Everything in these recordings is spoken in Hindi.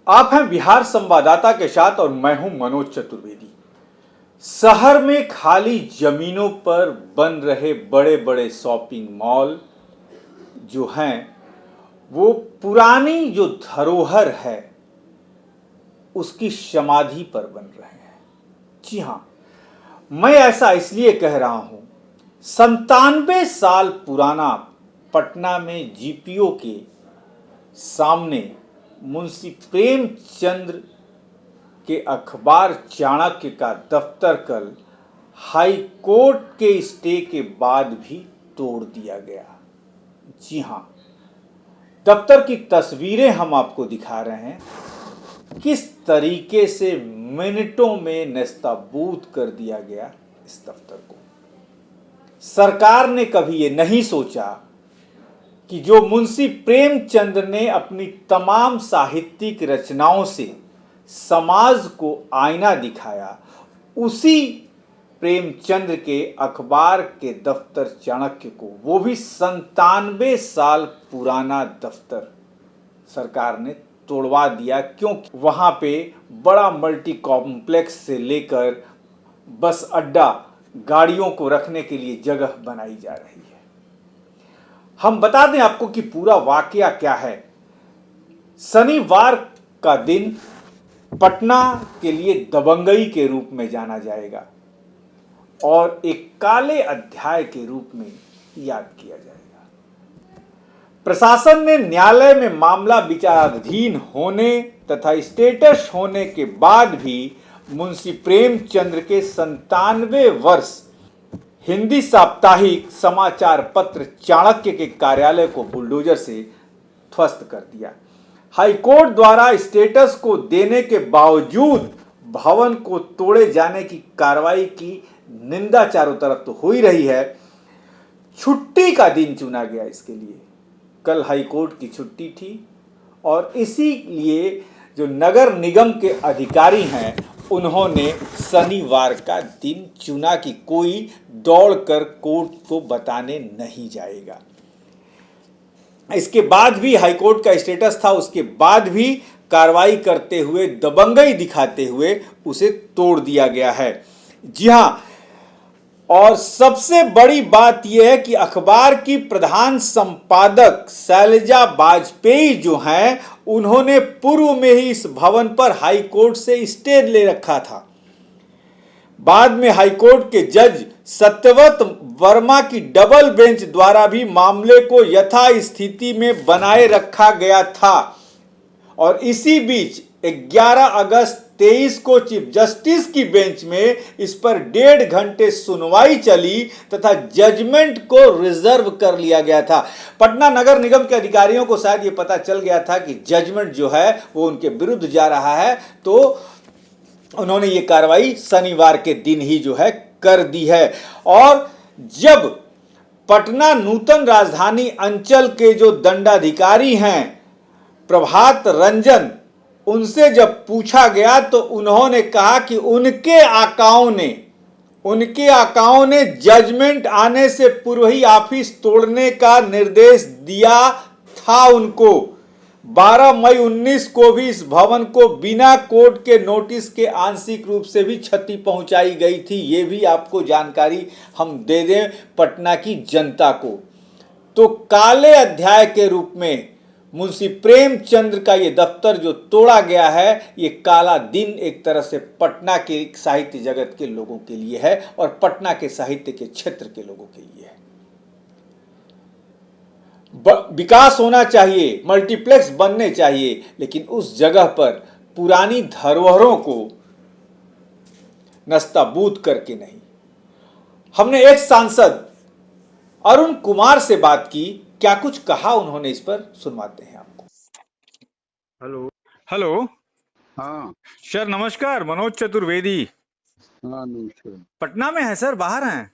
आप हैं बिहार संवाददाता के साथ और मैं हूं मनोज चतुर्वेदी। शहर में खाली जमीनों पर बन रहे बड़े बड़े शॉपिंग मॉल जो हैं वो पुरानी जो धरोहर है उसकी समाधि पर बन रहे हैं। जी हां, मैं ऐसा इसलिए कह रहा हूं, 97 साल पुराना पटना में जीपीओ के सामने मुंशी प्रेमचंद्र के अखबार चाणक्य का दफ्तर कल हाई कोर्ट के स्टे के बाद भी तोड़ दिया गया। जी हां, दफ्तर की तस्वीरें हम आपको दिखा रहे हैं, किस तरीके से मिनटों में नेस्तनाबूद कर दिया गया इस दफ्तर को। सरकार ने कभी ये नहीं सोचा कि जो मुंशी प्रेमचंद ने अपनी तमाम साहित्यिक रचनाओं से समाज को आईना दिखाया, उसी प्रेमचंद के अखबार के दफ्तर चाणक्य को, वो भी 97 साल पुराना दफ्तर, सरकार ने तोड़वा दिया। क्योंकि वहां पे बड़ा मल्टी कॉम्प्लेक्स से लेकर बस अड्डा, गाड़ियों को रखने के लिए जगह बनाई जा रही है। हम बता दें आपको कि पूरा वाकया क्या है। शनिवार का दिन पटना के लिए दबंगई के रूप में जाना जाएगा और एक काले अध्याय के रूप में याद किया जाएगा। प्रशासन ने न्यायालय में मामला विचाराधीन होने तथा स्टेटस होने के बाद भी मुंशी प्रेमचंद्र के 97 वर्ष हिंदी साप्ताहिक समाचार पत्र चाणक्य के कार्यालय को बुलडोजर से ध्वस्त कर दिया। हाईकोर्ट द्वारा स्टेटस को देने के बावजूद भवन को तोड़े जाने की कार्रवाई की निंदा चारों तरफ तो हो ही रही है। छुट्टी का दिन चुना गया इसके लिए। कल हाईकोर्ट की छुट्टी थी और इसीलिए जो नगर निगम के अधिकारी हैं उन्होंने शनिवार का दिन चुना कि कोई दौड़कर कोर्ट को बताने नहीं जाएगा। इसके बाद भी हाईकोर्ट का स्टेटस था, उसके बाद भी कार्रवाई करते हुए, दबंगई दिखाते हुए उसे तोड़ दिया गया है। जी हां, और सबसे बड़ी बात यह है कि अखबार की प्रधान संपादक शैलजा वाजपेयी जो हैं, उन्होंने पूर्व में ही इस भवन पर हाईकोर्ट से स्टे ले रखा था। बाद में हाईकोर्ट के जज सत्यव्रत वर्मा की डबल बेंच द्वारा भी मामले को यथास्थिति में बनाए रखा गया था और इसी बीच 11 अगस्त 23 को चीफ जस्टिस की बेंच में इस पर 1.5 घंटे सुनवाई चली तथा जजमेंट को रिजर्व कर लिया गया था। पटना नगर निगम के अधिकारियों को शायद ये पता चल गया था कि जजमेंट जो है वो उनके विरुद्ध जा रहा है, तो उन्होंने ये कार्रवाई शनिवार के दिन ही जो है कर दी है। और जब पटना नूतन राजधानी अंचल के जो दंडाधिकारी हैं प्रभात रंजन, उनसे जब पूछा गया तो उन्होंने कहा कि उनके आकाओं ने जजमेंट आने से पूर्व ही ऑफिस तोड़ने का निर्देश दिया था उनको। 12 मई 19 को भी इस भवन को बिना कोर्ट के नोटिस के आंशिक रूप से भी क्षति पहुंचाई गई थी। ये भी आपको जानकारी हम दे दें पटना की जनता को। तो काले अध्याय के रूप में मुंशी प्रेमचंद्र का ये दफ्तर जो तोड़ा गया है, ये काला दिन एक तरह से पटना के साहित्य जगत के लोगों के लिए है और पटना के साहित्य के क्षेत्र के लोगों के लिए है। विकास होना चाहिए, मल्टीप्लेक्स बनने चाहिए, लेकिन उस जगह पर पुरानी धरोहरों को नस्ताबूद करके नहीं। हमने एक सांसद अरुण कुमार से बात की, क्या कुछ कहा उन्होंने इस पर, सुनवाते हैं आपको। हेलो। हाँ सर नमस्कार, मनोज चतुर्वेदी। हाँ नमस्कार। पटना में है सर, बाहर हैं?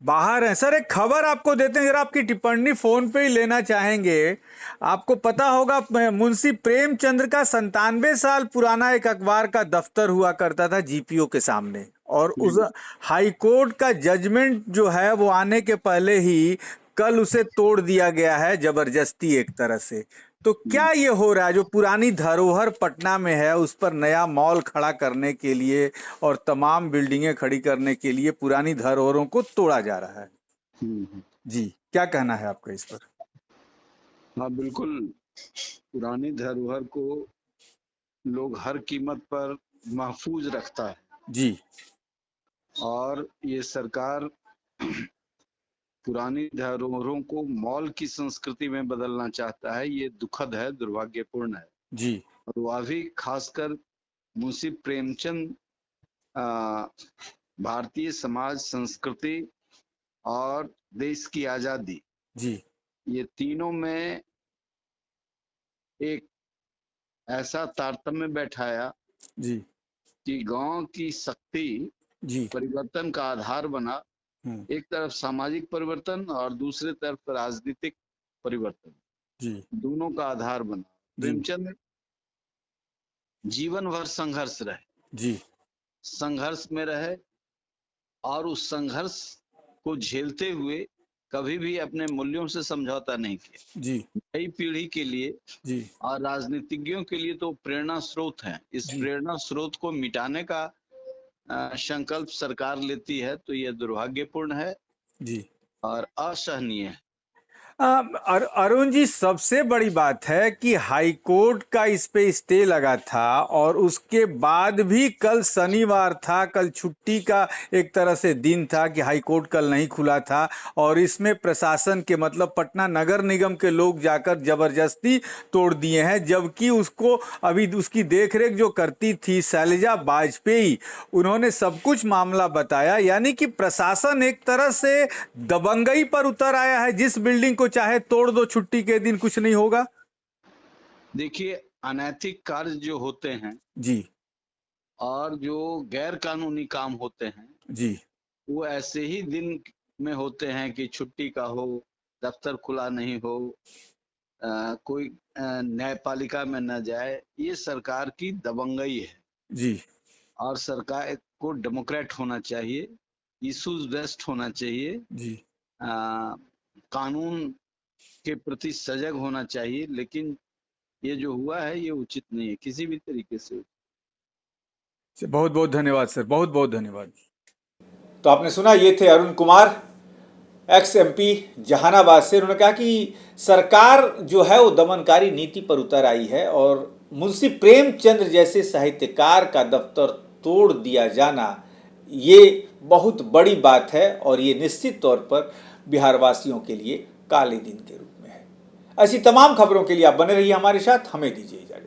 बाहर हैं सर। एक खबर आपको देते हैं, जरा आपकी टिप्पणी फोन पे ही लेना चाहेंगे। आपको पता होगा मुंशी प्रेमचंद्र का 97 साल पुराना एक अखबार का दफ्तर हुआ करता था जीपीओ के सामने, और उस हाई कोर्ट का जजमेंट जो है वो आने के पहले ही कल उसे तोड़ दिया गया है जबरदस्ती एक तरह से। तो क्या ये हो रहा है, जो पुरानी धरोहर पटना में है उस पर नया मॉल खड़ा करने के लिए और तमाम बिल्डिंगें खड़ी करने के लिए पुरानी धरोहरों को तोड़ा जा रहा है? हम्म। जी, क्या कहना है आपका इस पर? हाँ बिल्कुल, पुरानी धरोहर को लोग हर कीमत पर महफूज रखता है जी और ये सरकार पुरानी धरोहरों को मॉल की संस्कृति में बदलना चाहता है। ये दुखद है, दुर्भाग्यपूर्ण है। जी और वह भी खासकर मुंशी प्रेमचंद भारतीय समाज, संस्कृति और देश की आजादी, जी ये तीनों में एक ऐसा तारतम्य बैठाया जी कि गांव की शक्ति जी परिवर्तन का आधार बना। एक तरफ सामाजिक परिवर्तन और दूसरे तरफ राजनीतिक परिवर्तन, जी दोनों का आधार बना। जी प्रेमचंद जीवन भर जी संघर्ष में रहे और उस संघर्ष को झेलते हुए कभी भी अपने मूल्यों से समझौता नहीं किया। जी नई पीढ़ी के लिए जी और राजनीतिज्ञों के लिए तो प्रेरणा स्रोत हैं। इस जी प्रेरणा स्रोत को मिटाने का संकल्प सरकार लेती है तो यह दुर्भाग्यपूर्ण है जी और असहनीय है। अरुण जी, सबसे बड़ी बात है कि हाई कोर्ट का इस पे स्टे लगा था और उसके बाद भी कल शनिवार था, कल छुट्टी का एक तरह से दिन था कि हाई कोर्ट कल नहीं खुला था और इसमें प्रशासन के मतलब पटना नगर निगम के लोग जाकर जबरदस्ती तोड़ दिए हैं, जबकि उसको अभी उसकी देखरेख जो करती थी शैलजा वाजपेयी, उन्होंने सब कुछ मामला बताया। यानी कि प्रशासन एक तरह से दबंगई पर उतर आया है, जिस बिल्डिंग को चाहे तोड़ दो, छुट्टी के दिन कुछ नहीं होगा। देखिए, अनैतिक कार्य जो होते हैं जी और जो गैर कानूनी काम होते हैं जी वो ऐसे ही दिन में होते हैं कि छुट्टी का हो, दफ्तर खुला नहीं हो, कोई न्यायपालिका में न जाए। ये सरकार की दबंगई है जी और सरकार को डेमोक्रेट होना चाहिए, इशूज बेस्ड होना चाहिए, जी कानून के प्रति सजग होना चाहिए। लेकिन ये जो हुआ है ये उचित नहीं है किसी भी तरीके से। बहुत बहुत धन्यवाद सर, बहुत बहुत धन्यवाद। तो आपने सुना, ये थे अरुण कुमार, एक्स एमपी जहानाबाद से। उन्होंने कहा कि सरकार जो है वो दमनकारी नीति पर उतर आई है और मुंशी प्रेमचंद जैसे साहित्यकार का दफ्तर तोड़ दिया जाना ये बहुत बड़ी बात है और ये निश्चित तौर पर बिहारवासियों के लिए काले दिन के रूप में है। ऐसी तमाम खबरों के लिए आप बने रहिए हमारे साथ, हमें दीजिए इजाजत।